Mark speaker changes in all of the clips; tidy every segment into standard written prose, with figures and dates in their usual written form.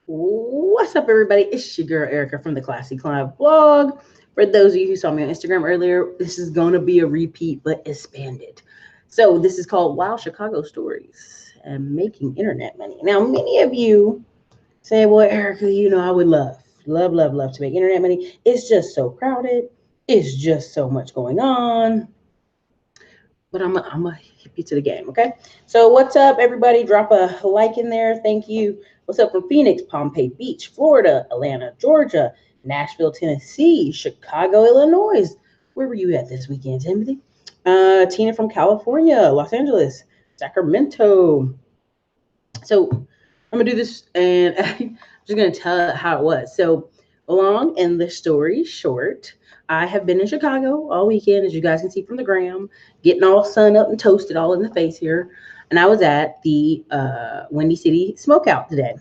Speaker 1: What's up, everybody? It's your girl Erica from the Classy Clive blog. For those of you who saw me on Instagram earlier, this is going to be a repeat but expanded. So, this is called Wild Chicago Stories and Making Internet Money. Now, many of you say, well, Erica, I would love to make internet money. It's just so crowded, it's just so much going on. But I'm a hip you to the game, okay? So what's up, everybody? Drop a like in there. Thank you. What's up from Phoenix, Pompey Beach, Florida, Atlanta, Georgia, Nashville, Tennessee, Chicago, Illinois. Where were you at this weekend, Timothy? Tina from California, Los Angeles, Sacramento. So I'm gonna do this, and I'm just gonna tell how it was. So, long and the story short, I have been in Chicago all weekend, as you guys can see from the gram, getting all sun up and toasted all in the face here. And I was at the Windy City Smokeout today,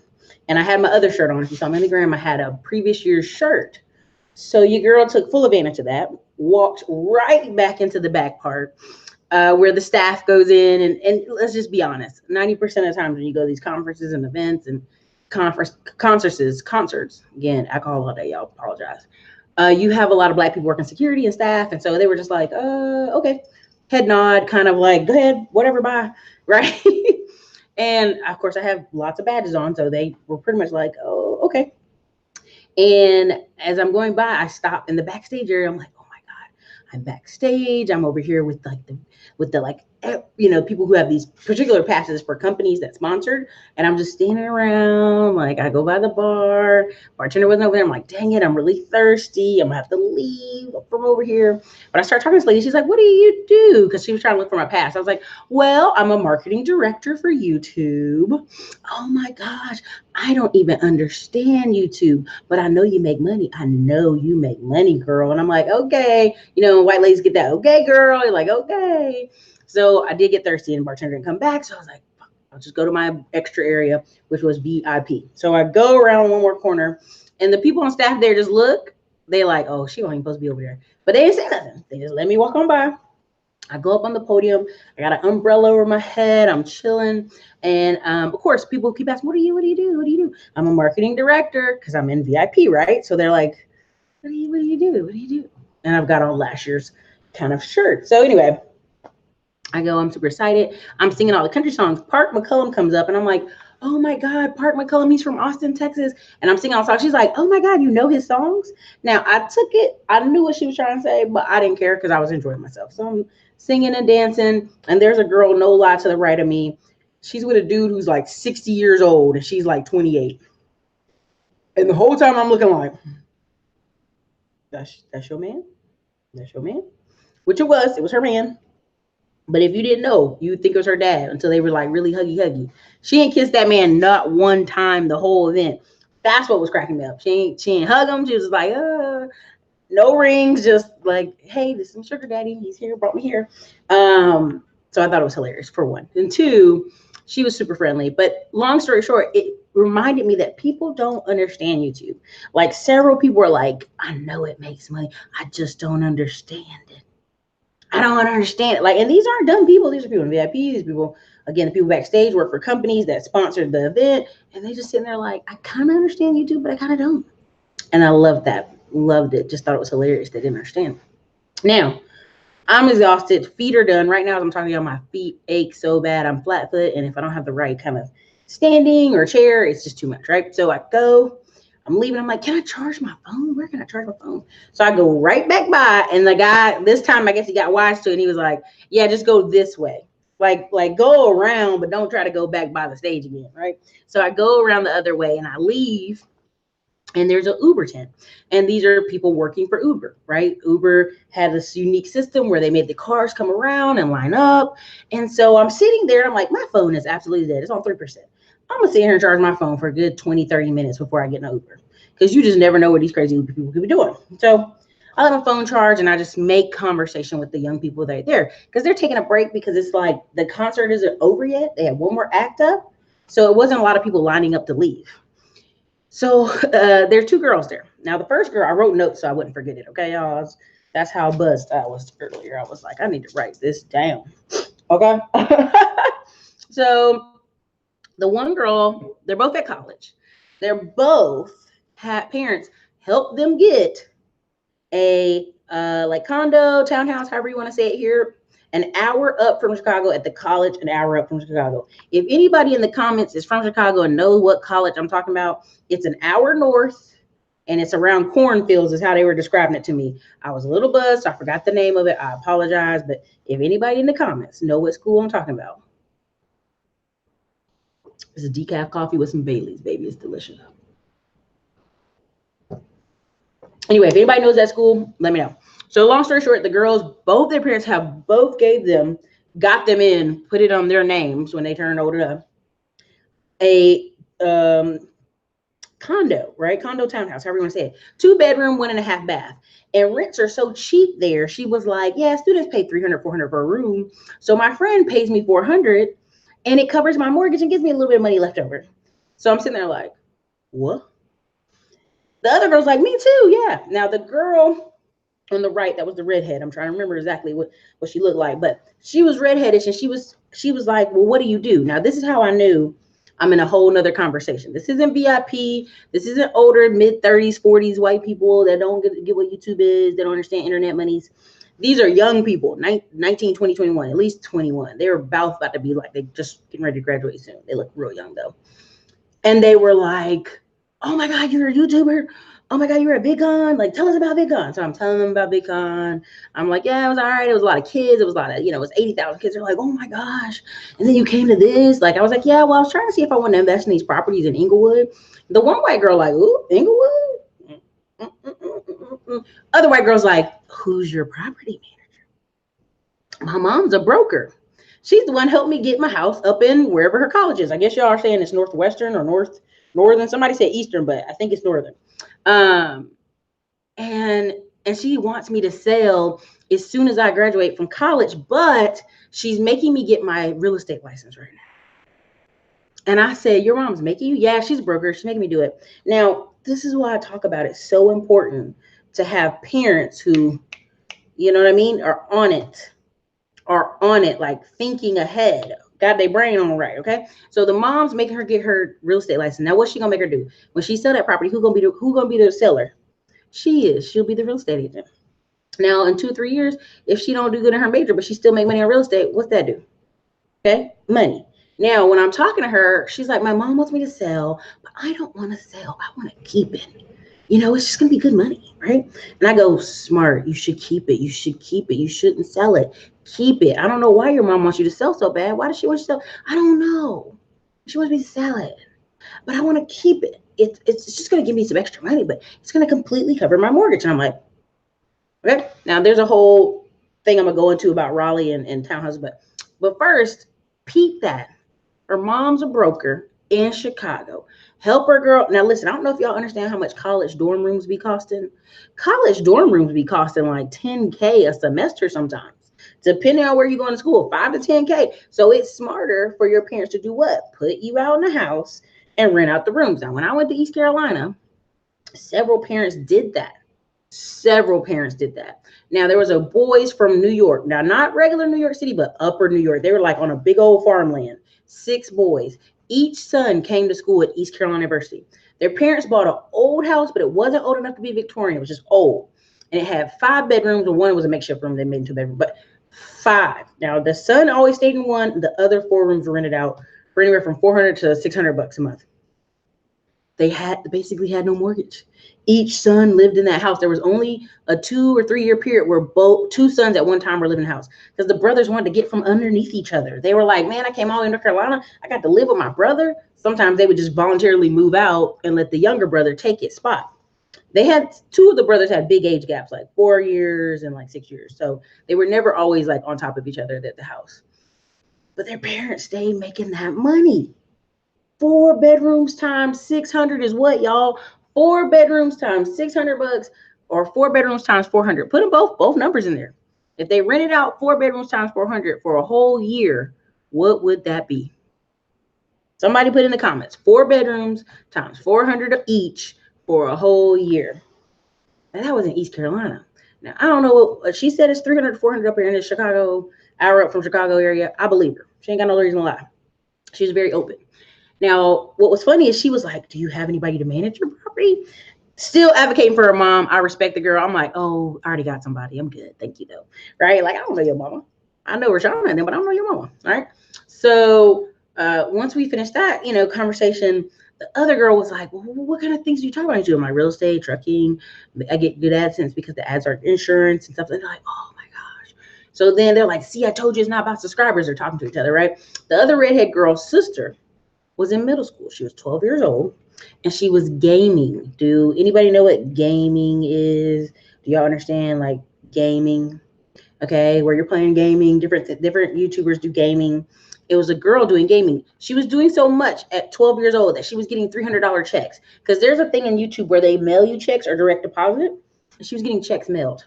Speaker 1: and I had my other shirt on. If you saw me on the gram, I had a previous year's shirt. So your girl took full advantage of that, walked right back into the back part where the staff goes in, and let's just be honest, 90% of the times when you go to these conferences and events and concerts, again, alcohol all day, y'all, apologize. You have a lot of black people working security and staff, and so they were just like, okay, head nod, kind of like, go ahead, whatever, bye, right? And of course, I have lots of badges on, so they were pretty much like, oh, okay. And as I'm going by, I stop in the backstage area. I'm like, oh my God, I'm backstage. I'm over here with people who have these particular passes for companies that sponsored. And I'm just standing around. Like, I go by the bar. Bartender wasn't over there. I'm like, dang it, I'm really thirsty. I'm gonna have to leave from over here. But I start talking to this lady. She's like, what do you do? Because she was trying to look for my pass. I was like, well, I'm a marketing director for YouTube. Oh my gosh, I don't even understand YouTube, but I know you make money. I know you make money, girl. And I'm like, okay. White ladies get that, okay, girl. You're like, okay. So I did get thirsty and bartender didn't come back. So I was like, I'll just go to my extra area, which was VIP. So I go around one more corner, and the people on staff there just look. They like, oh, she wasn't supposed to be over there. But they didn't say nothing. They just let me walk on by. I go up on the podium. I got an umbrella over my head. I'm chilling. And of course, people keep asking, what do you do? What do you do? I'm a marketing director because I'm in VIP, right? So they're like, what do you do? What do you do? And I've got on last year's kind of shirt. So anyway, I go, I'm super excited. I'm singing all the country songs. Park McCullum comes up and I'm like, oh my God, Park McCullum, he's from Austin, Texas. And I'm singing all the songs. She's like, oh my God, you know his songs? Now I took it, I knew what she was trying to say, but I didn't care because I was enjoying myself. So I'm singing and dancing. And there's a girl, no lie, to the right of me. She's with a dude who's like 60 years old and she's like 28. And the whole time I'm looking like, that's your man? That's your man? Which it was her man. But if you didn't know, you'd think it was her dad until they were like really huggy. She ain't kissed that man not one time the whole event. That's what was cracking me up. She ain't hug him. She was like, no rings, just like, hey, this is my sugar daddy. He's here, brought me here. So I thought it was hilarious for one. And two, she was super friendly. But long story short, it reminded me that people don't understand YouTube. Like several people were like, I know it makes money. I just don't understand it. I don't understand it. Like, and these aren't dumb people. These are people in VIP. These people, again, the people backstage work for companies that sponsored the event, and they just sitting there like, I kind of understand YouTube, but I kind of don't. And I loved that. Loved it. Just thought it was hilarious. They didn't understand. Now, I'm exhausted. Feet are done. Right now, as I'm talking to you, my feet ache so bad. I'm flat foot, and if I don't have the right kind of standing or chair, it's just too much, right? So I go. I'm leaving. I'm like, can I charge my phone? Where can I charge my phone? So I go right back by, and the guy this time I guess he got wise to it. And he was like, yeah, just go this way. Like go around, but don't try to go back by the stage again, right? So I go around the other way and I leave, and there's an Uber tent. And these are people working for Uber, right? Uber had this unique system where they made the cars come around and line up. And so I'm sitting there, I'm like, my phone is absolutely dead. It's on 3%. I'm gonna sit here and charge my phone for a good 20, 30 minutes before I get an Uber. Because you just never know what these crazy Uber people could be doing. So I let my phone charge and I just make conversation with the young people that are there. Because they're taking a break because it's like the concert isn't over yet. They have one more act up. So it wasn't a lot of people lining up to leave. So there are two girls there. Now, the first girl, I wrote notes so I wouldn't forget it. Okay, y'all. That's how buzzed I was earlier. I was like, I need to write this down. Okay. So the one girl, they're both at college. They're both had parents help them get a like condo, townhouse, however you want to say it here, an hour up from Chicago at the college, an hour up from Chicago. If anybody in the comments is from Chicago and knows what college I'm talking about, it's an hour north and it's around cornfields, is how they were describing it to me. I was a little buzzed. I forgot the name of it. I apologize. But if anybody in the comments know what school I'm talking about, it's a decaf coffee with some Baileys, baby. It's delicious. Anyway, if anybody knows that school, let me know. So long story short, the girls, both their parents have both got them in, put it on their names when they turned old enough, a condo, right? Condo townhouse, however you want to say it. 2-bedroom, 1.5 bath. And rents are so cheap there. She was like, yeah, students pay $300, $400 for a room. So my friend pays me $400 and it covers my mortgage and gives me a little bit of money left over. So I'm sitting there like, what? The other girl's like, me too, yeah. Now the girl on the right, that was the redhead. I'm trying to remember exactly what she looked like, but she was redheadish and she was like, well, what do you do? Now this is how I knew I'm in a whole nother conversation. This isn't VIP. This isn't older, mid-30s, 40s white people that don't get what YouTube is. They don't understand internet monies. These are young people, 19, 20, 21, at least 21. They're about to be like, they just getting ready to graduate soon. They look real young though. And they were like, oh my God, you're a YouTuber? Oh my God, you're at VidCon? Like, tell us about VidCon. So I'm telling them about VidCon. I'm like, yeah, it was all right. It was a lot of kids. It was a lot of, it was 80,000 kids. They're like, oh my gosh. And then you came to this. Like, I was like, yeah, well, I was trying to see if I want to invest in these properties in Inglewood. The one white girl like, ooh, Inglewood? Other white girl's like, who's your property manager? My mom's a broker. She's the one helped me get my house up in wherever her college is. I guess y'all are saying it's Northwestern or Northern. Somebody said Eastern, but I think it's Northern. And she wants me to sell as soon as I graduate from college, but she's making me get my real estate license right now. And I said, your mom's making you? Yeah, she's a broker. She's making me do it. Now, this is why I talk about it. So important to have parents who, you know what I mean, are on it, like thinking ahead. Got their brain on right, okay? So the mom's making her get her real estate license. Now, what's she gonna make her do? When she sell that property, who gonna be the seller? She is. She'll be the real estate agent. Now, in 2-3 years, if she don't do good in her major, but she still make money on real estate, what's that do? Okay, money. Now, when I'm talking to her, she's like, my mom wants me to sell, but I don't want to sell. I want to keep it. It's just going to be good money, right? And I go, smart. You should keep it. You should keep it. You shouldn't sell it. Keep it. I don't know why your mom wants you to sell so bad. Why does she want you to sell? I don't know. She wants me to sell it, but I want to keep it. It's just going to give me some extra money, but it's going to completely cover my mortgage. And I'm like, okay. Now, there's a whole thing I'm going to go into about Raleigh and townhouses, but first, peep that. Her mom's a broker in Chicago. Help her girl. Now, listen, I don't know if y'all understand how much college dorm rooms be costing. College dorm rooms be costing like $10K a semester sometimes, depending on where you're going to school, $5 to $10K. So it's smarter for your parents to do what? Put you out in the house and rent out the rooms. Now, when I went to East Carolina, several parents did that. Now, there was a boys from New York. Now, not regular New York City, but upper New York. They were like on a big old farmland. 6 boys. Each son came to school at East Carolina University. Their parents bought an old house, but it wasn't old enough to be Victorian. It was just old. And it had 5 bedrooms, and one was a makeshift room. They made into 2 bedrooms, but 5. Now, the son always stayed in one. The other 4 rooms were rented out for anywhere from $400 to $600 a month. They basically had no mortgage. Each son lived in that house. There was only a 2 or 3 year period where 2 sons at one time were living in the house because the brothers wanted to get from underneath each other. They were like, man, I came all the way to North Carolina. I got to live with my brother. Sometimes they would just voluntarily move out and let the younger brother take his spot. They had 2 of the brothers had big age gaps, like 4 years and like 6 years. So they were never always like on top of each other at the house. But their parents stayed making that money. 4 bedrooms times 600 is what, y'all? 4 bedrooms times $600 or 4 bedrooms times 400. Put them both numbers in there. If they rented out 4 bedrooms times 400 for a whole year, what would that be? Somebody put in the comments. 4 bedrooms times 400 each for a whole year. And that was in East Carolina. Now, I don't know what she said. It's 300 to 400 up here in the Chicago, hour up from Chicago area. I believe her. She ain't got no reason to lie. She's very open. Now, what was funny is she was like, do you have anybody to manage your property? Still advocating for her mom. I respect the girl. I'm like, oh, I already got somebody. I'm good. Thank you, though. Right? Like, I don't know your mama. I know Rashawn and them, but I don't know your mama. Right? So once we finished that, conversation, the other girl was like, well, what kind of things do you talk about? I do my real estate, trucking. I get good AdSense because the ads are insurance and stuff. And they're like, oh my gosh. So then they're like, see, I told you it's not about subscribers. They're talking to each other, right? The other redhead girl's sister was in middle school. She was 12 years old and she was gaming. Do anybody know what gaming is? Do y'all understand like gaming? Okay, where you're playing gaming, different YouTubers do gaming. It was a girl doing gaming. She was doing so much at 12 years old that she was getting $300 checks. Because there's a thing in YouTube where they mail you checks or direct deposit. And she was getting checks mailed.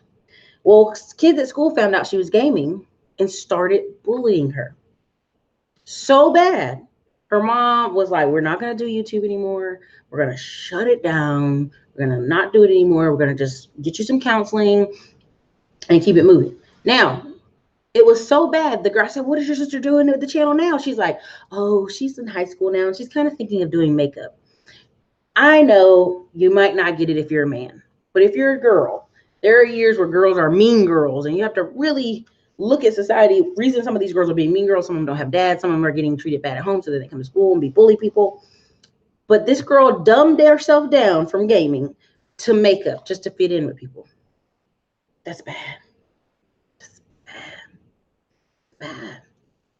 Speaker 1: Well, kids at school found out she was gaming and started bullying her so bad. Her mom was like, we're not going to do YouTube anymore. We're going to shut it down. We're going to not do it anymore. We're going to just get you some counseling and keep it moving. Now, it was so bad. The girl said, what is your sister doing with the channel now? She's like, oh, she's in high school now. And she's kind of thinking of doing makeup. I know you might not get it if you're a man, but if you're a girl, there are years where girls are mean girls, and you have to really look at society. Reason some of these girls are being mean girls, some of them don't have dads, some of them are getting treated bad at home, so that they come to school and be bully people. But this girl dumbed herself down from gaming to makeup just to fit in with people. That's bad. That's bad.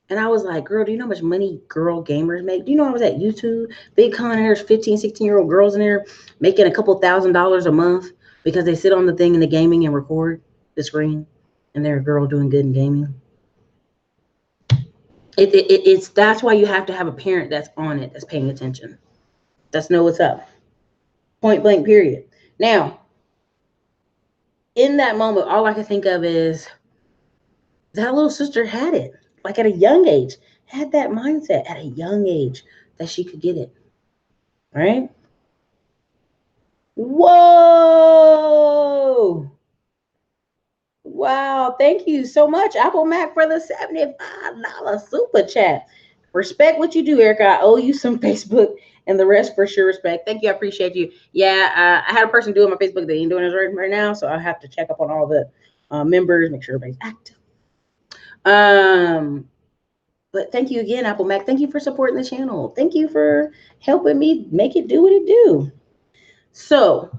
Speaker 1: And I was like, girl, do you know how much money girl gamers make? Do you know I was at YouTube? Big con, and there's 15, 16-year-old girls in there making a couple $1,000s a month because they sit on the thing in the gaming and record the screen, and they're a girl doing good in gaming. It's that's why you have to have a parent that's on it, that's paying attention. That's know what's up. Point blank, period. Now, in that moment, all I could think of is that little sister had it. Like at a young age, had that mindset at a young age that she could get it. Right? Whoa! Wow, thank you so much, Apple Mac, for the $75 super chat. Respect what you do, Erica. I owe you some Facebook, and the rest for sure respect. Thank you. I appreciate you. Yeah, I had a person doing my Facebook that ain't doing it right now, so I have to check up on all the members, make sure everybody's active. But thank you again, Apple Mac. Thank you for supporting the channel. Thank you for helping me make it do what it do. So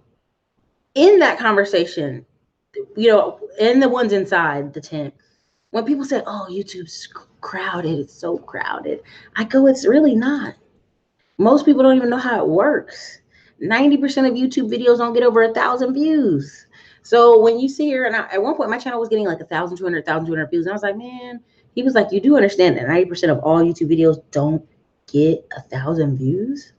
Speaker 1: in that conversation, and the ones inside the tent, when people say, oh, YouTube's crowded, it's so crowded, I go, it's really not. Most people don't even know how it works. 90% of YouTube videos don't get over 1,000 views. So when you see here, and at one point my channel was getting like 1,200 views, and I was like, man, he was like, you do understand that 90% of all YouTube videos don't get 1,000 views?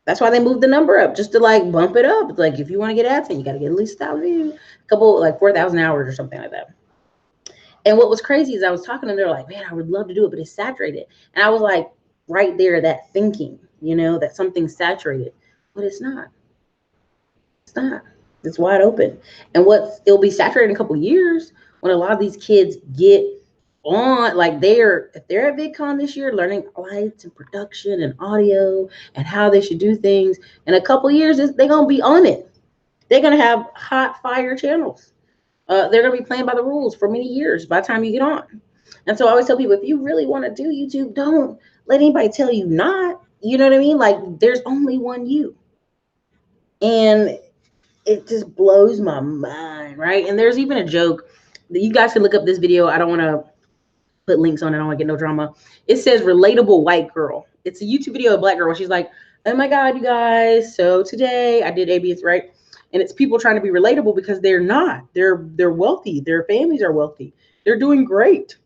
Speaker 1: That's why they moved the number up, just to like bump it up. It's like, if you want to get AdSense, you got to get at least 1,000 views, a couple, like 4,000 hours or something like that. And what was crazy is I was talking to them, they're like, man, I would love to do it, but it's saturated. And I was like, right there, that thinking, that something's saturated, but it's not. It's not. It's wide open. And it'll be saturated in a couple of years when a lot of these kids get on, like if they're at VidCon this year, learning lights and production and audio and how they should do things. In a couple of years, they're going to be on it. They're going to have hot fire channels. They're going to be playing by the rules for many years by the time you get on. And so I always tell people, if you really want to do YouTube, don't let anybody tell you not. You know what I mean? Like, there's only one you. And it just blows my mind, right? And there's even a joke that you guys can look up this video. I don't want to put links on it. I don't want to get no drama. It says relatable white girl. It's a YouTube video of a black girl. She's like, oh my God, you guys. So today I did ABS, right? And it's people trying to be relatable because they're not. They're wealthy. Their families are wealthy. They're doing great.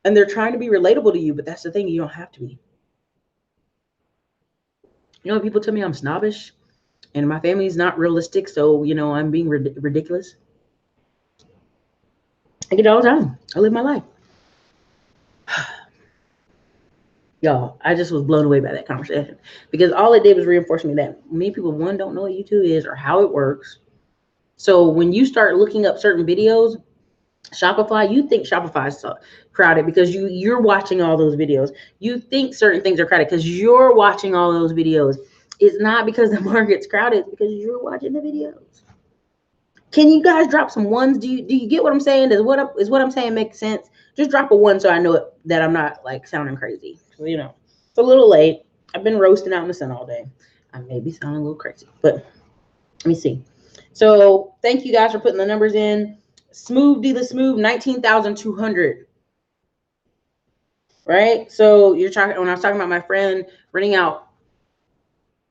Speaker 1: And they're trying to be relatable to you. But that's the thing. You don't have to be. People tell me I'm snobbish and my family's not realistic. So, I'm being ridiculous. I get it all the time. I live my life. Y'all, I just was blown away by that conversation because all it did was reinforce me that many people, one, don't know what YouTube is or how it works. So when you start looking up certain videos, Shopify, you think Shopify is so crowded because you're watching all those videos. You think certain things are crowded because you're watching all those videos. It's not because the market's crowded, it's because you're watching the videos. Can you guys drop some ones? Do you get what I'm saying? Is what I'm saying make sense? Just drop a one so I know that I'm not like sounding crazy. So, it's a little late. I've been roasting out in the sun all day. I may be sounding a little crazy, but let me see. So thank you guys for putting the numbers in. Smooth D the Smooth, 19,200. Right? So you're talking when I was talking about my friend renting out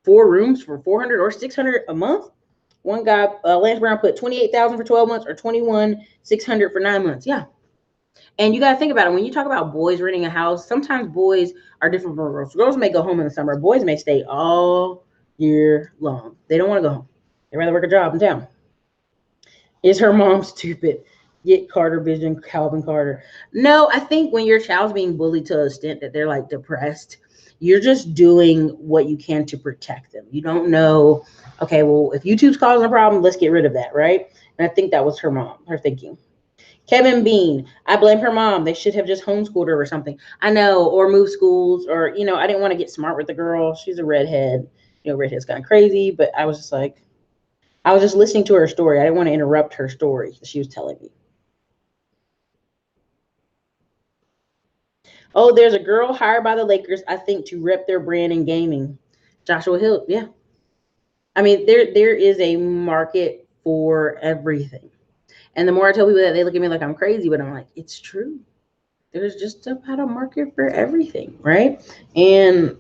Speaker 1: 4 rooms for 400 or 600 a month. One guy, Lance Brown, put 28,000 for 12 months or 21,600 for 9 months. Yeah. And you got to think about it. When you talk about boys renting a house, sometimes boys are different from girls. Girls may go home in the summer. Boys may stay all year long. They don't want to go home. They'd rather work a job in town. Is her mom stupid? Get Carter Vision, Calvin Carter. No, I think when your child's being bullied to an extent that they're like depressed, you're just doing what you can to protect them. You don't know, okay, well, if YouTube's causing a problem, let's get rid of that, right? And I think that was her mom, her thinking. Kevin Bean, I blame her mom. They should have just homeschooled her or something. I know, or moved schools, or, I didn't want to get smart with the girl. She's a redhead. Redhead's kind of crazy, but I was just listening to her story. I didn't want to interrupt her story that she was telling me. Oh, there's a girl hired by the Lakers, I think, to rep their brand in gaming. Joshua Hill, yeah. I mean, there is a market for everything. And the more I tell people that, they look at me like I'm crazy, but I'm like, it's true. There's just about a market for everything, right? And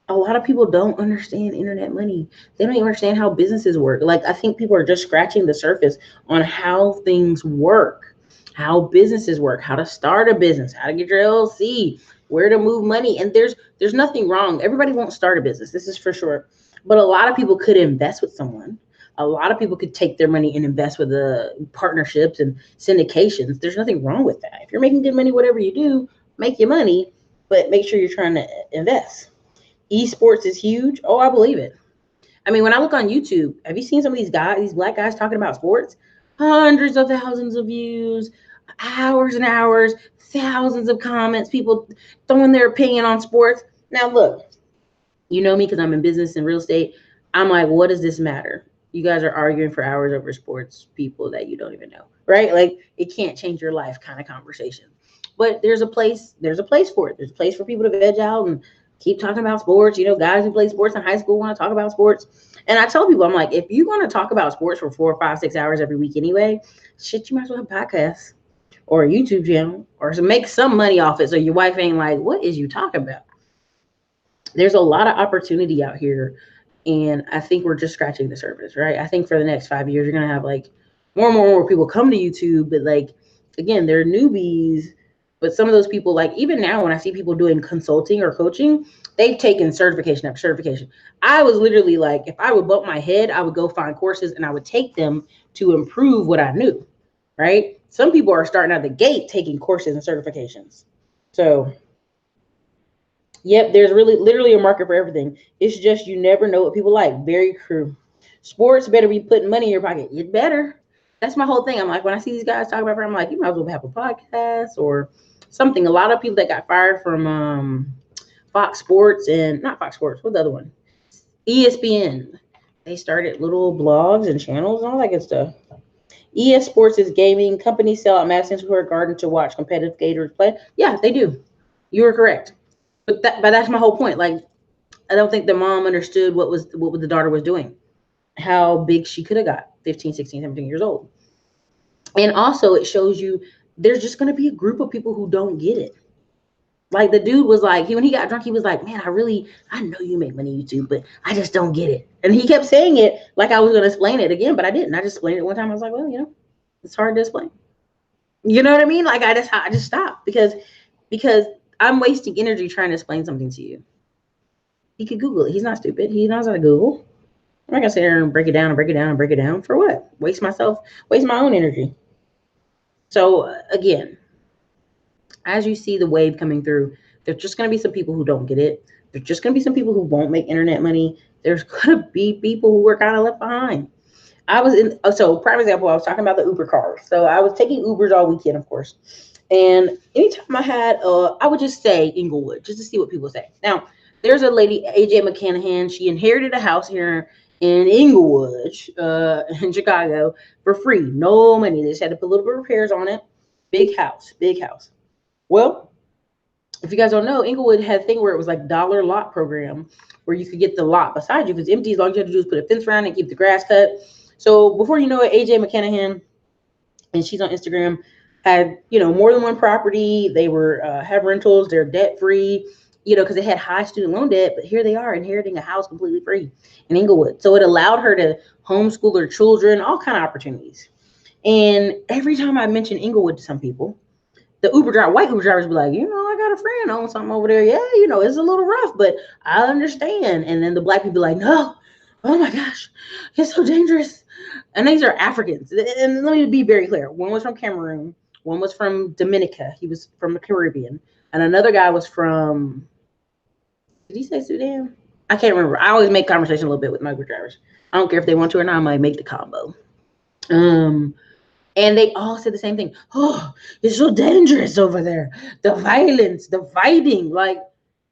Speaker 1: a lot of people don't understand internet money. They don't even understand how businesses work. Like, I think people are just scratching the surface on how things work, how businesses work, how to start a business, how to get your LLC, where to move money. And there's nothing wrong. Everybody won't start a business. This is for sure. But a lot of people could invest with someone. A lot of people could take their money and invest with the partnerships and syndications. There's nothing wrong with that. If you're making good money, whatever you do, make your money, but make sure you're trying to invest. Esports is huge. Oh, I believe it. I mean, when I look on YouTube, have you seen some of these guys, these black guys talking about sports? Hundreds of thousands of views, hours and hours, thousands of comments, people throwing their opinion on sports. Now, look, you know me because I'm in business and real estate. I'm like, what does this matter? You guys are arguing for hours over sports, people that you don't even know, right? Like, it can't change your life kind of conversation. But there's a place for it. There's a place for people to veg out and keep talking about sports. Guys who play sports in high school want to talk about sports. And I tell people, I'm like, if you want to talk about sports for 4, 5, 6 hours every week anyway, shit, you might as well have podcasts or a YouTube channel or make some money off it so your wife ain't like, what is you talking about? There's a lot of opportunity out here, and I think we're just scratching the surface, right? I think for the next 5 years, you're gonna have like more and more people come to YouTube, but like, again, they're newbies. But some of those people, like, even now when I see people doing consulting or coaching, they've taken certification after certification. I was literally like, if I would bump my head, I would go find courses and I would take them to improve what I knew, right? Some people are starting out the gate taking courses and certifications. So yep, there's literally a market for everything. It's just you never know what people like. Very true. Sports better be putting money in your pocket. It better. That's my whole thing. I'm like, when I see these guys talk about it, I'm like, you might as well have a podcast or something. A lot of people that got fired from Fox Sports and not Fox Sports, what's the other one? ESPN. They started little blogs and channels and all that good stuff. ES Sports is gaming. Companies sell at Madison Square Garden to watch competitive Gators play. Yeah, they do. You are correct. But that's my whole point. Like, I don't think the mom understood what the daughter was doing, how big she could have got, 15, 16, 17 years old. And also it shows you there's just going to be a group of people who don't get it. Like, the dude was like, when he got drunk, he was like, man, I know you make money YouTube, but I just don't get it. And he kept saying it like I was going to explain it again, but I didn't. I just explained it one time. I was like, well, it's hard to explain. You know what I mean? Like, I just stopped because I'm wasting energy trying to explain something to you. He could Google it. He's not stupid. He knows how to Google. I'm not gonna sit there and break it down and break it down and break it down for what? Waste my own energy. So again, as you see the wave coming through, there's just gonna be some people who don't get it. There's just gonna be some people who won't make internet money. There's gonna be people who are kind of left behind. I was in, so prime example, I was talking about the Uber cars. So I was taking Ubers all weekend, of course. And anytime I had, I would just say Inglewood just to see what people say. Now, there's a lady, AJ McCanahan. She inherited a house here in Inglewood, in Chicago, for free. No money. They just had to put a little bit of repairs on it. Big house, big house. Well, if you guys don't know, Inglewood had a thing where it was like dollar lot program where you could get the lot beside you if it's empty. As long as you have to do is put a fence around it, keep the grass cut. So before you know it, AJ McCanahan, and she's on Instagram, had more than one property. They were have rentals. They're debt free, because they had high student loan debt. But here they are inheriting a house completely free in Inglewood. So it allowed her to homeschool her children, all kind of opportunities. And every time I mention Inglewood to some people, the white Uber drivers be like, I got a friend on something over there. Yeah, it's a little rough, but I understand. And then the black people like, no, oh my gosh, it's so dangerous. And these are Africans. And let me be very clear. One was from Cameroon. One was from Dominica. He was from the Caribbean. And another guy was from, did he say Sudan? I can't remember. I always make conversation a little bit with my Uber drivers. I don't care if they want to or not. I might make the combo. And they all said the same thing. Oh, it's so dangerous over there. The violence, the fighting. Like,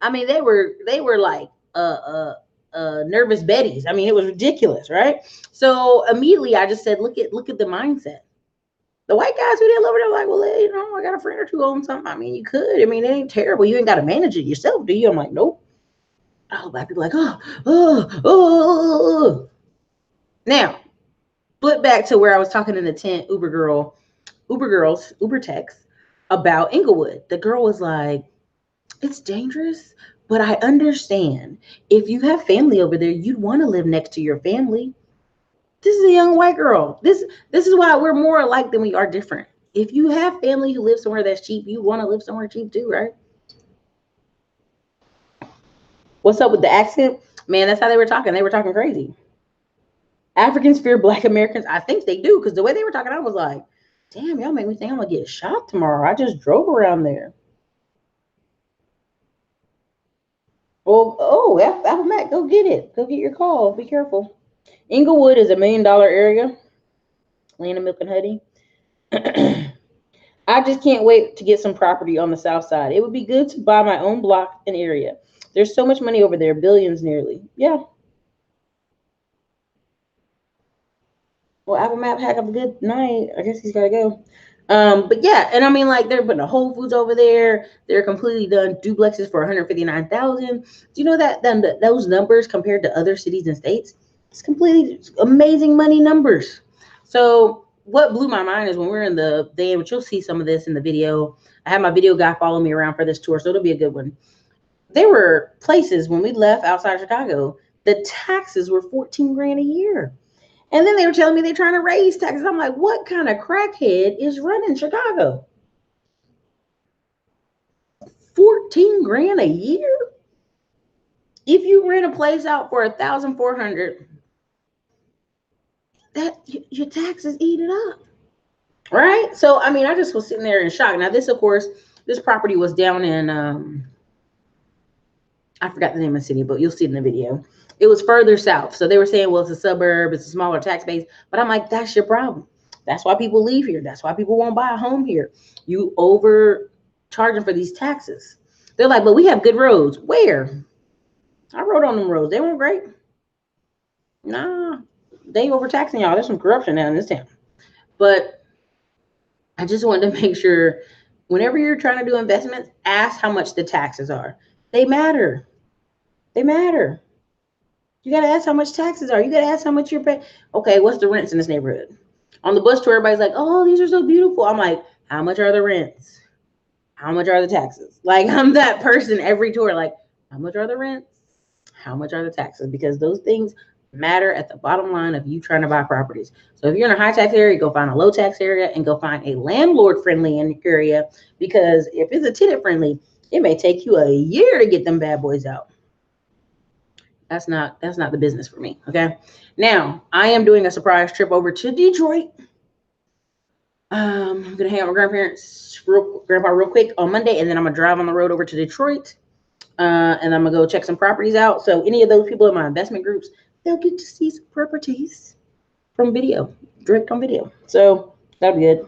Speaker 1: I mean, they were like nervous Bettys. I mean, it was ridiculous, right? So immediately I just said, look at the mindset. The white guys who didn't love it, they're like, well, I got a friend or two on something. I mean, you could. I mean, it ain't terrible. You ain't got to manage it yourself, do you? I'm like, nope. All black people like, oh. Now, flip back to where I was talking in the tent, Uber text about Inglewood. The girl was like, it's dangerous, but I understand. If you have family over there, you'd want to live next to your family. This is a young white girl. This is why we're more alike than we are different. If you have family who live somewhere that's cheap, you want to live somewhere cheap too, right? What's up with the accent? Man, that's how they were talking. They were talking crazy. Africans fear black Americans. I think they do, because the way they were talking, I was like, damn, y'all make me think I'm gonna get shot tomorrow. I just drove around there. Well, Apple Mac, go get it. Go get your call. Be careful. Inglewood is $1 million area. Land of Milk and Honey. I just can't wait to get some property on the south side. It would be good to buy my own block and area. There's so much money over there, billions nearly. Yeah. Well, Apple Map, have a good night. I guess he's got to go. But yeah, and I mean, like, they're putting a Whole Foods over there. They're completely done duplexes for $159,000. Do you know that those numbers compared to other cities and states? It's completely amazing money numbers. So what blew my mind is when we're in the day, which you'll see some of this in the video. I have my video guy follow me around for this tour, so it'll be a good one. There were places when we left outside Chicago, the taxes were 14 grand a year. And then they were telling me they're trying to raise taxes. I'm like, what kind of crackhead is running Chicago? 14 grand a year? If you rent a place out for $1,400, that your taxes eat it up, right? So I mean, I just was sitting there in shock. Now this, of course, this property was down in I forgot the name of the city, but you'll see it in the video. It was further south. So they were saying, well, it's a suburb, it's a smaller tax base. But I'm like, that's your problem. That's why people leave here. That's why people won't buy a home here. You overcharging for these taxes. They're like, but we have good roads. Where? I rode on them roads. They weren't great. Nah, they overtaxing y'all. There's some corruption now in this town. But I just wanted to make sure whenever you're trying to do investments, ask how much the taxes are. They matter. They matter. You got to ask how much taxes are. You got to ask how much you're paying. Okay, what's the rents in this neighborhood? On the bus tour, everybody's like, oh, these are so beautiful. I'm like, how much are the rents? How much are the taxes? Like, I'm that person every tour. Like, how much are the rents? How much are the taxes? Because those things matter at the bottom line of you trying to buy properties. So if you're in a high tax area, go find a low tax area and go find a landlord friendly area. Because if it's a tenant friendly, it may take you a year to get them bad boys out. That's not the business for me. Okay. Now I am doing a surprise trip over to Detroit. I'm gonna hang out with grandpa real quick on Monday, and then I'm gonna drive on the road over to Detroit. And I'm gonna go check some properties out. So any of those people in my investment groups, they'll get to see some properties. from video, direct on video. So that'd be good.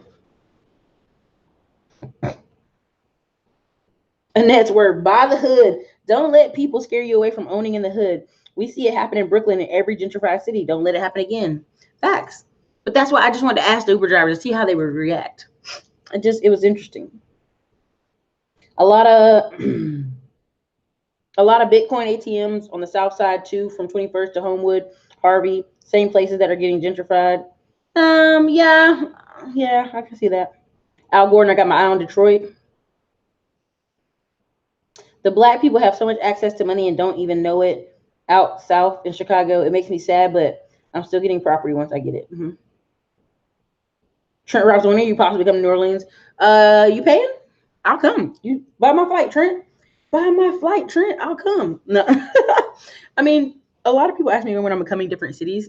Speaker 1: Annette's word, buy the hood. Don't let people scare you away from owning in the hood. We see it happen in Brooklyn and every gentrified city. Don't let it happen again. Facts. But that's why I just wanted to ask the Uber driver to see how they would react. It was interesting. A lot of a lot of Bitcoin ATMs on the south side too, from 21st to Homewood, Harvey, same places that are getting gentrified. Yeah, I can see that. Al Gordon, I got my eye on Detroit. The black people have so much access to money and don't even know it out south in Chicago. It makes me sad, but I'm still getting property once I get it. Mm-hmm. Trent Robinson, when are you possibly come to New Orleans? You paying? I'll come. You buy my flight, Trent. Buy my flight, Trent. I'll come. No, I mean, a lot of people ask me when I'm coming to different cities.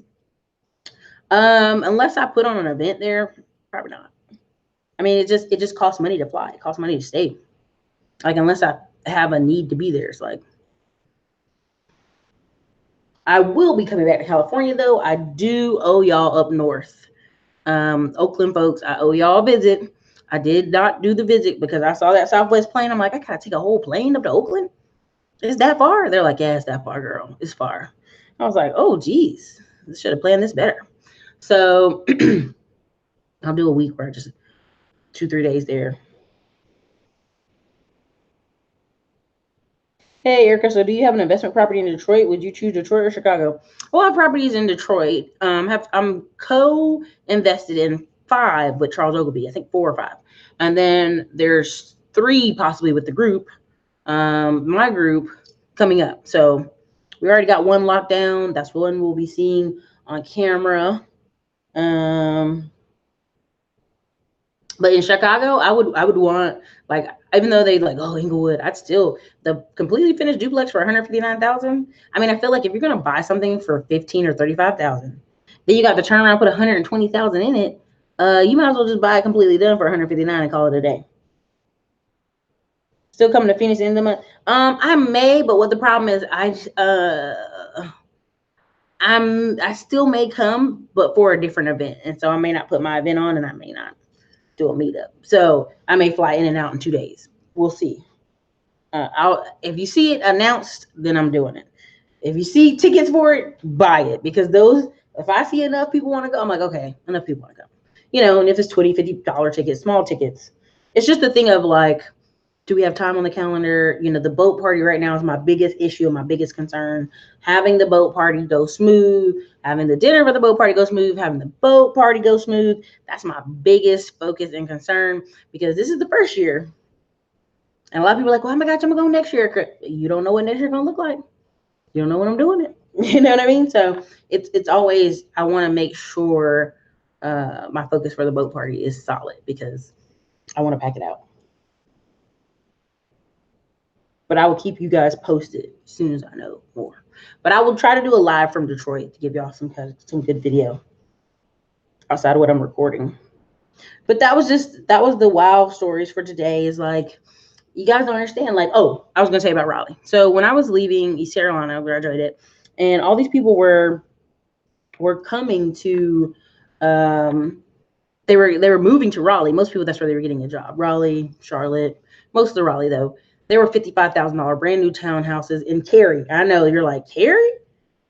Speaker 1: Unless I put on an event there, probably not. I mean, it just costs money to fly. It costs money to stay. Like unless I have a need to be there, it's like I will be coming back to California though. I do owe y'all up north. Oakland folks, I owe y'all a visit. I did not do the visit because I saw that Southwest plane. I'm like, I gotta take a whole plane up to Oakland. Is that far? They're like, yeah, it's that far, girl. It's far. I was like, oh, geez, I should have planned this better. So I'll do a week where I just 2-3 days there. Hey, Erica, so do you have an investment property in Detroit? Would you choose Detroit or Chicago? Well, I have properties in Detroit. I'm co-invested in 5 with Charles Ogilvie, I think 4 or 5. And then there's 3 possibly with the group, my group coming up. So we already got 1 locked down. That's one we'll be seeing on camera. But in Chicago, I would want, like, even though they like, oh, Inglewood, I'd still, the completely finished duplex for 159,000. I mean, I feel like if you're gonna buy something for 15 or 35,000, then you got to turn around and put 120,000 in it. You might as well just buy it completely done for 159 and call it a day. Still coming to Phoenix in the month. I may, but what the problem is, I still may come, but for a different event, and so I may not put my event on, and I may not do a meetup. So I may fly in and out in 2 days. We'll see. If you see it announced, then I'm doing it. If you see tickets for it, buy it, because if I see enough people want to go, I'm like, okay, enough people want to go. And if it's $20, $50 tickets, small tickets, it's just the thing of like, do we have time on the calendar? The boat party right now is my biggest issue and my biggest concern. Having the boat party go smooth, having the dinner for the boat party go smooth, having the boat party go smooth. That's my biggest focus and concern, because this is the first year. And a lot of people are like, well, oh my gosh, I'm going to go next year. You don't know what next year is going to look like. You don't know when I'm doing it. You know what I mean? So it's always, I want to make sure my focus for the boat party is solid, because I want to pack it out. But I will keep you guys posted as soon as I know more. But I will try to do a live from Detroit to give y'all some good video outside of what I'm recording. But that was the wow stories for today. Is like, you guys don't understand. Like, oh, I was gonna say about Raleigh. So when I was leaving East Carolina, I graduated, and all these people were coming to, they were moving to Raleigh. Most people, that's where they were getting a job. Raleigh, Charlotte, most of the Raleigh though. They were $55,000 brand new townhouses in Cary. I know you're like, Cary?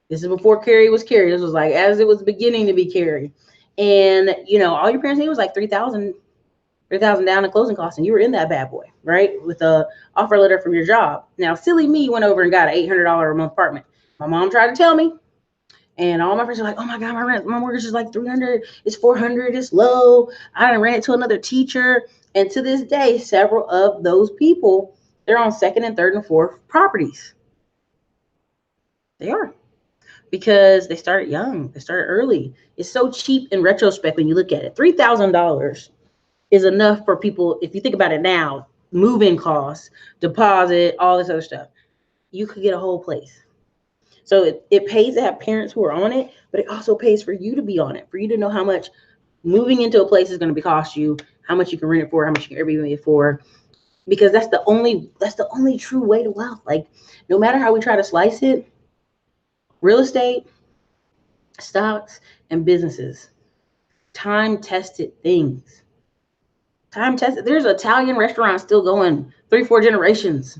Speaker 1: This is before Cary was Cary. This was like as it was beginning to be Cary. And all your parents need was like $3,000 down in closing costs, and you were in that bad boy, right? With a offer letter from your job. Now, silly me went over and got an $800 a month apartment. My mom tried to tell me, and all my friends are like, oh my God, my mortgage is like $300, it's $400, it's low. I done ran it to another teacher. And to this day, several of those people, they're on 2nd and 3rd and 4th properties. They are, because they started young. They started early. It's so cheap in retrospect when you look at it. $3,000 is enough for people. If you think about it now, move-in costs, deposit, all this other stuff, you could get a whole place. So it pays to have parents who are on it, but it also pays for you to be on it, for you to know how much moving into a place is going to be cost you, how much you can rent it for, how much you can Airbnb it for. Because that's the only true way to wealth. Like, no matter how we try to slice it, real estate, Stocks and businesses, time-tested things. Time-tested. There's an Italian restaurant still going 3, 4 generations.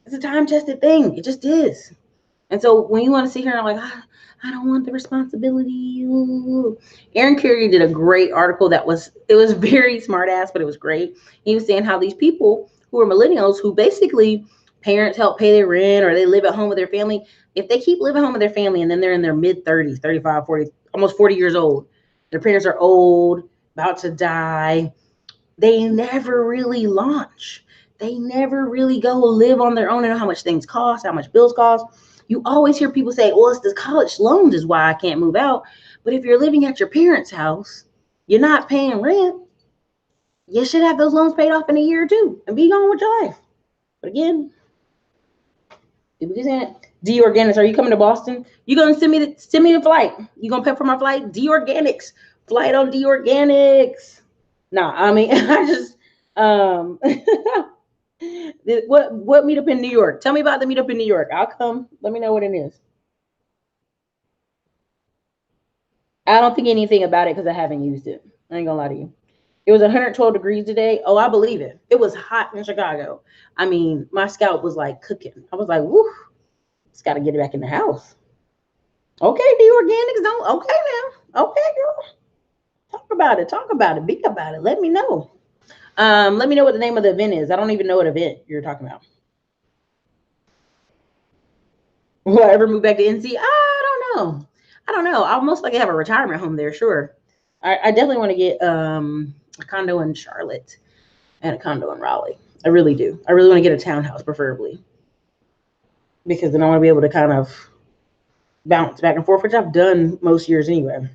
Speaker 1: It's a time-tested thing. It just is. And so when you want to sit here and like, I don't want the responsibility. Ooh. Aaron Carey did a great article it was very smart ass, but it was great. He was saying how these people who are millennials, who basically parents help pay their rent or they live at home with their family, if they keep living home with their family and then they're in their mid 30s, 35, 40, almost 40 years old, their parents are old, about to die, they never really launch. They never really go live on their own and know how much things cost, how much bills cost. You always hear people say, well, it's the college loans is why I can't move out. But if you're living at your parents' house, you're not paying rent, you should have those loans paid off in a year or two and be on with your life. But again, people keep saying it. D Organics, are you coming to Boston? You gonna send me the flight? You gonna pay for my flight? D Organics, flight on D Organics. Nah, I mean, I just what meetup in New York? Tell me about the meetup in New York. I'll come. Let me know what it is. I don't think anything about it because I haven't used it. I ain't gonna lie to you. It was 112 degrees today. Oh, I believe it. It was hot in Chicago. I mean, my scalp was like cooking. I was like, woo, just gotta get it back in the house. Okay, the organics don't. Okay now. Okay, girl. Talk about it. Talk about it. Be about it. Let me know. Let me know what the name of the event is. I don't even know what event you're talking about. Will I ever move back to NC? I don't know. I don't know. I'll most likely have a retirement home there, sure. I definitely want to get a condo in Charlotte and a condo in Raleigh. I really do. I really want to get a townhouse, preferably. Because then I want to be able to kind of bounce back and forth, which I've done most years anyway.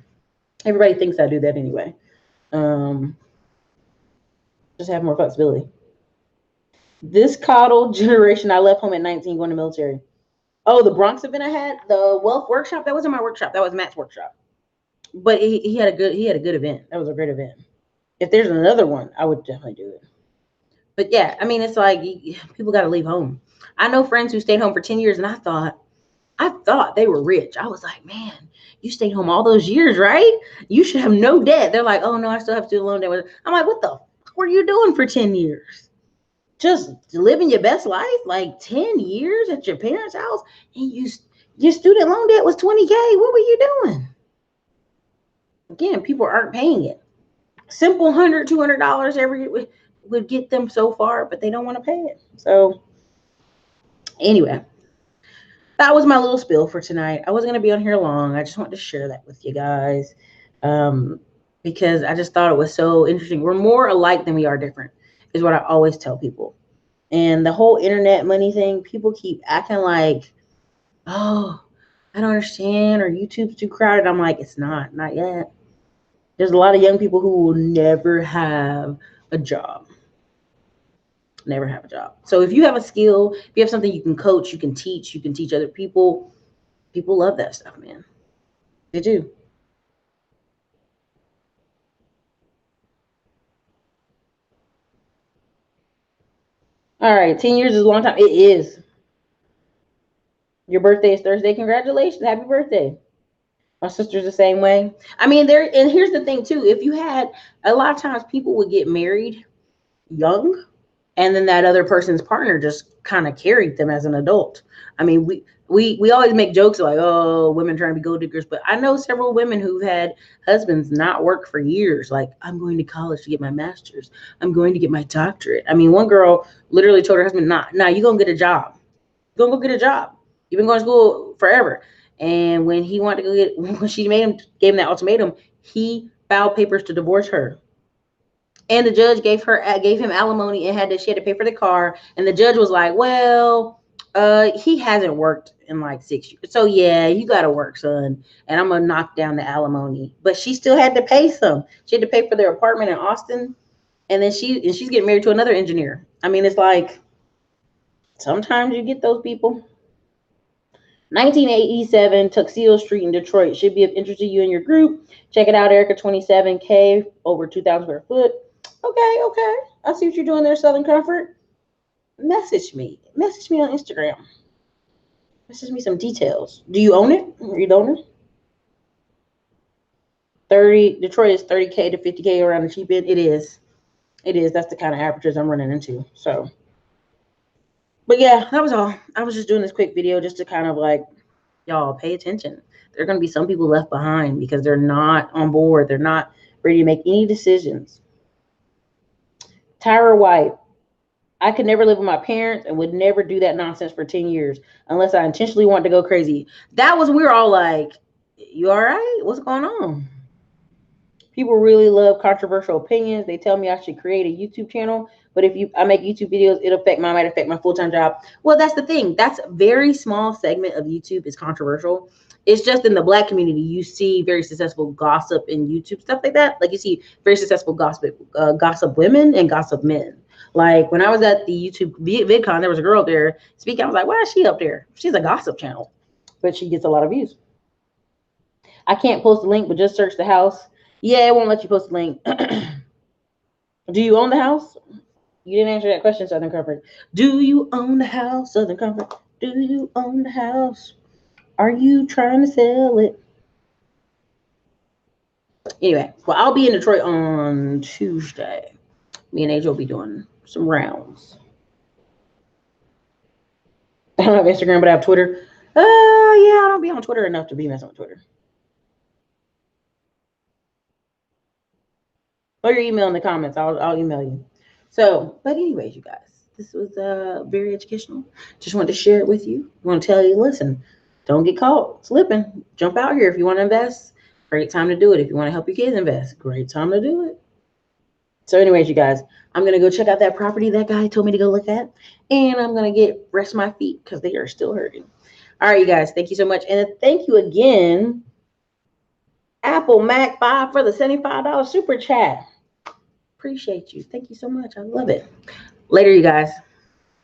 Speaker 1: Everybody thinks I do that anyway. Just have more flexibility. This coddled generation, I left home at 19 going to military. Oh, the Bronx event I had, the wealth workshop, that wasn't my workshop. That was Matt's workshop. But he had a good event. That was a great event. If there's another one, I would definitely do it. But yeah, I mean, it's like people got to leave home. I know friends who stayed home for 10 years, and I thought they were rich. I was like, man, you stayed home all those years, right? You should have no debt. They're like, oh no, I still have student loan debt. I'm like, what the fuck were you doing for 10 years? Just living your best life, like 10 years at your parents' house, and your student loan debt was 20K. What were you doing? Again, people aren't paying it. Simple $100, $200 every would get them so far, but they don't want to pay it. So anyway, that was my little spill for tonight. I wasn't going to be on here long. I just wanted to share that with you guys because I just thought it was so interesting. We're more alike than we are different, is what I always tell people. And the whole internet money thing, people keep acting like, oh, I don't understand, or YouTube's too crowded. I'm like, it's not yet. There's a lot of young people who will never have a job. Never have a job. So if you have a skill, if you have something you can coach, you can teach other people, people love that stuff, man. They do. All right, 10 years is a long time. It is. Your birthday is Thursday. Congratulations. Happy birthday. My sister's the same way. I mean, and here's the thing too. If you had a lot of times people would get married young and then that other person's partner just kind of carried them as an adult. I mean, we always make jokes like, oh, women trying to be gold diggers, but I know several women who've had husbands not work for years. Like, I'm going to college to get my master's. I'm going to get my doctorate. I mean, one girl literally told her husband, nah, you're gonna get a job. You're gonna go get a job. You've been going to school forever. And when he wanted to go get, when she gave him that ultimatum, he filed papers to divorce her. And the judge gave him alimony and she had to pay for the car. And the judge was like, well, he hasn't worked in like 6 years. So yeah, you got to work, son. And I'm going to knock down the alimony. But she still had to pay some. She had to pay for their apartment in Austin. And then she's getting married to another engineer. I mean, it's like, sometimes you get those people. 1987, Tuxedo Street in Detroit should be of interest to you and your group. Check it out, Erica. 27K, over 2,000 square foot. Okay. I see what you're doing there, Southern Comfort. Message me on Instagram. Message me some details. Do you own it? Are you the owner? Detroit is 30K to 50K around the cheap end. It is. It is. That's the kind of averages I'm running into. So, but yeah, that was all. I was just doing this quick video just to kind of like, y'all pay attention. There are going to be some people left behind because they're not on board. They're not ready to make any decisions. Tyra White. I could never live with my parents and would never do that nonsense for 10 years unless I intentionally want to go crazy. That was, we were all like, you all right? What's going on? People really love controversial opinions. They tell me I should create a YouTube channel, but if I make YouTube videos, might affect my full-time job. Well, that's the thing. That's a very small segment of YouTube is controversial. It's just in the Black community, you see very successful gossip in YouTube, stuff like that. Like you see very successful gossip women and gossip men. Like when I was at the YouTube VidCon, there was a girl there speaking. I was like, why is she up there? She's a gossip channel, but she gets a lot of views. I can't post a link, but just search the house. Yeah, it won't let you post a link. Do you own the house? You didn't answer that question, Southern Comfort. Do you own the house, Southern Comfort? Do you own the house? Are you trying to sell it? Anyway, well, I'll be in Detroit on Tuesday. Me and AJ will be doing some rounds. I don't have Instagram, but I have Twitter. Yeah, I don't be on Twitter enough to be messing with Twitter. Or your email in the comments. I'll email you. So, but anyways, you guys, this was very educational. Just wanted to share it with you. I want to tell you, listen, don't get caught slipping. Jump out here if you want to invest. Great time to do it. If you want to help your kids invest, great time to do it. So anyways, you guys, I'm going to go check out that property that guy told me to go look at. And I'm going to rest my feet because they are still hurting. All right, you guys, thank you so much. And thank you again, Apple Mac 5 for the $75 super chat. Appreciate you. Thank you so much. I love it. Later, you guys.